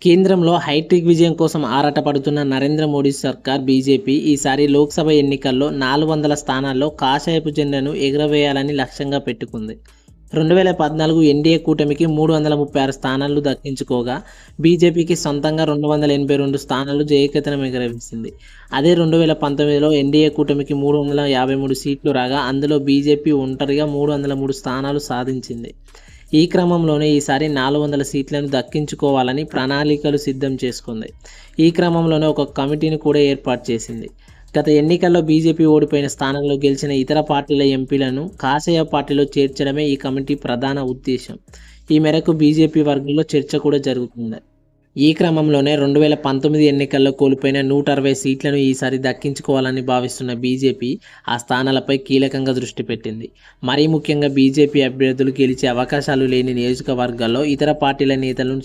కేంద్రంలో హైటెక్ విజయం కోసం ఆరాటపడుతున్న నరేంద్ర మోడీ సర్కార్ బీజేపీ ఈసారి లోక్సభ ఎన్నికల్లో 400 స్థానాల్లో కాషాయపు జెండాను ఎగురవేయాలని లక్ష్యంగా పెట్టుకుంది. 2014 ఎన్డీఏ కూటమికి 336 స్థానాలు దక్కించుకోగా బీజేపీకి సొంతంగా 282 స్థానాలు జయకేతనం ఎగురవేసింది. అదే 2019లో ఎన్డీఏ కూటమికి 353 సీట్లు రాగా అందులో బీజేపీ ఒంటరిగా 303 స్థానాలు సాధించింది. ఈ క్రమంలోనే ఈసారి 400 సీట్లను దక్కించుకోవాలని ప్రణాళికలు సిద్ధం చేసుకుంది. ఈ క్రమంలోనే ఒక కమిటీని కూడా ఏర్పాటు చేసింది. గత ఎన్నికల్లో బీజేపీ ఓడిపోయిన స్థానంలో గెలిచిన ఇతర పార్టీల ఎంపీలను కాషాయ పార్టీలో చేర్చడమే ఈ కమిటీ ప్రధాన ఉద్దేశం. ఈ మేరకు బీజేపీ వర్గంలో చర్చ కూడా జరుగుతుంది. ఈ క్రమంలోనే 2019 ఎన్నికల్లో కోల్పోయిన 160 సీట్లను ఈసారి దక్కించుకోవాలని భావిస్తున్న బీజేపీ ఆ స్థానాలపై కీలకంగా దృష్టి పెట్టింది. మరీ ముఖ్యంగా బీజేపీ అభ్యర్థులు గెలిచే అవకాశాలు లేని నియోజకవర్గాల్లో ఇతర పార్టీల నేతలను